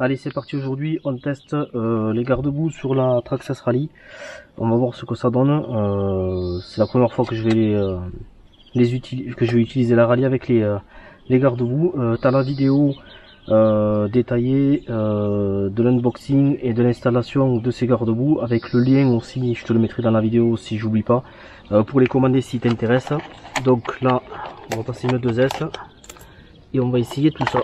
Allez, c'est parti. Aujourd'hui on teste les garde-boue sur la Traxxas Rally. On va voir ce que ça donne. C'est la première fois que je vais utiliser la Rally avec les garde-boue. T'as la vidéo détaillée de l'unboxing et de l'installation de ces garde-boue avec le lien aussi, je te le mettrai dans la vidéo si j'oublie pas, pour les commander si t'intéresse. Donc là on va passer une 2S et on va essayer tout ça.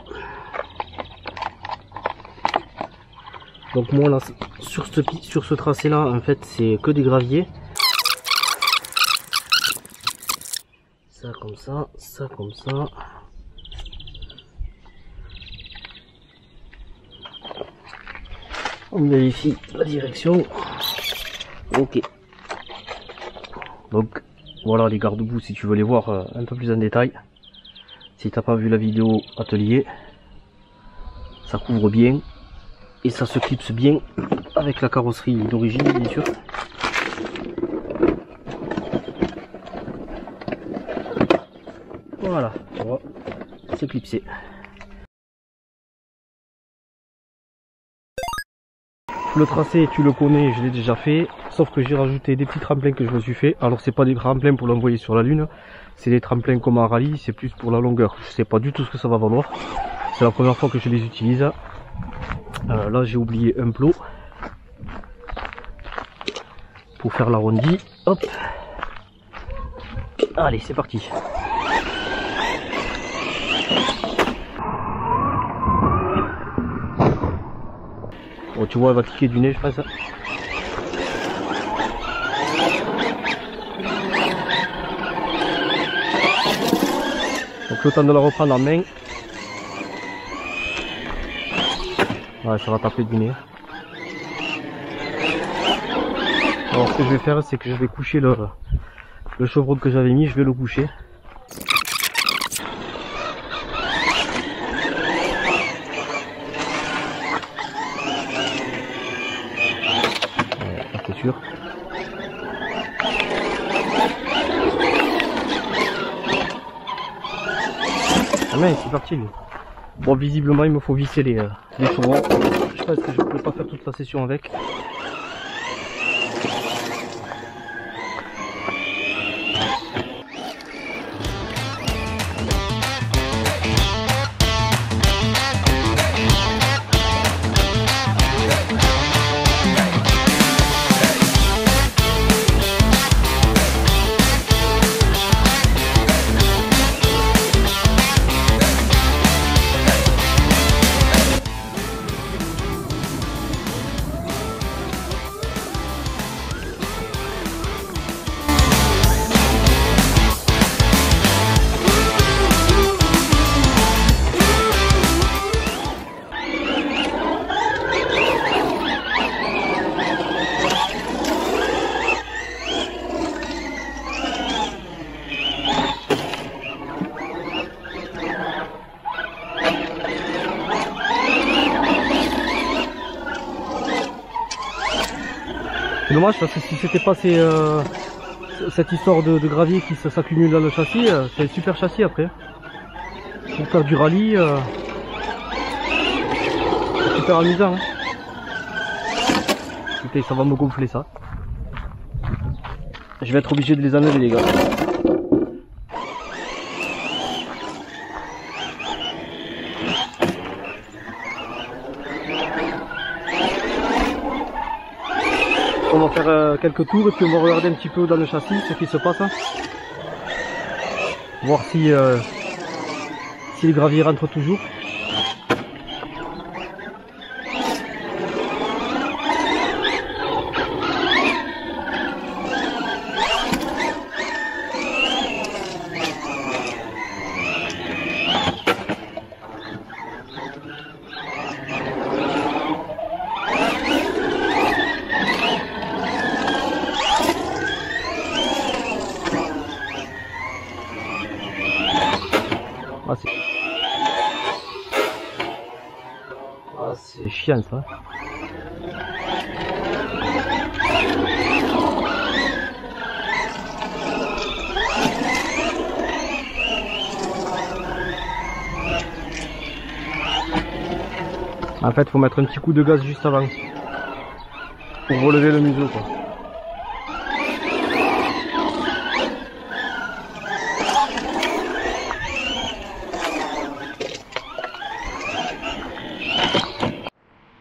Donc moi là sur ce tracé là en fait c'est que des graviers. Ça comme ça, ça comme ça. On vérifie la direction. Ok. Donc voilà les garde-boue si tu veux les voir un peu plus en détail. Si t'as pas vu la vidéo atelier, ça couvre bien. Et ça se clipse bien avec la carrosserie d'origine bien sûr. Voilà, c'est clipsé. Le tracé tu le connais, je l'ai déjà fait, sauf que j'ai rajouté des petits tremplins que je me suis fait. Alors c'est pas des tremplins pour l'envoyer sur la lune, c'est des tremplins comme en rallye, c'est plus pour la longueur. Je sais pas du tout ce que ça va valoir, c'est la première fois que je les utilise. Là j'ai oublié un plot pour faire l'arrondi. Hop, allez c'est parti. Bon, tu vois elle va cliquer du nez je pense. Donc le temps de la reprendre en main. Ouais, ça va taper du nez. Alors ce que je vais faire c'est que je vais coucher le chevron que j'avais mis, je vais le coucher. Ouais, c'est sûr. Ah mais c'est parti lui. Bon visiblement il me faut visser les chevrons. Je pense que je ne peux pas faire toute la session avec. C'est dommage parce que si c'était pas cette histoire de gravier qui s'accumule dans le châssis, c'est un super châssis après. Pour faire du rallye, c'est super amusant. Hein. Écoutez, ça va me gonfler ça. Je vais être obligé de les enlever les gars. On va faire quelques tours et puis on va regarder un petit peu dans le châssis ce qui se passe. Voir si les graviers rentrent toujours. C'est chiant ça. En fait, faut mettre un petit coup de gaz juste avant pour relever le museau, quoi.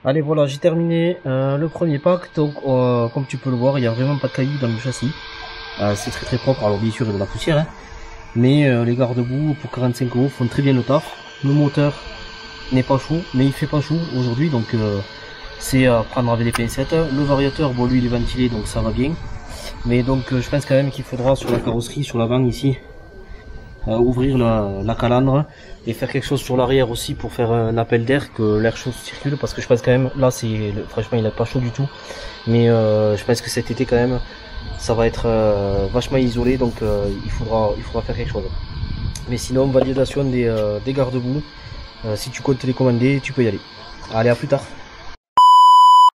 Allez, voilà, j'ai terminé le premier pack. Donc comme tu peux le voir, il n'y a vraiment pas de cailloux dans le châssis. C'est très propre. Alors bien sûr il y a de la poussière, hein. Mais les garde-boue pour 45 € font très bien le taf. Le moteur n'est pas chaud, mais il fait pas chaud aujourd'hui, donc c'est à prendre avec des pincettes. Le variateur, bon lui il est ventilé, donc ça va bien. Mais donc je pense quand même qu'il faudra sur la carrosserie, sur l'avant ici, ouvrir la calandre et faire quelque chose sur l'arrière aussi pour faire un appel d'air, que l'air chaud circule, parce que je pense quand même, là c'est franchement il est pas chaud du tout, mais je pense que cet été quand même ça va être vachement isolé, donc il faudra faire quelque chose. Mais sinon, validation des garde-boue, si tu comptes les commander, tu peux y aller. Allez, à plus tard.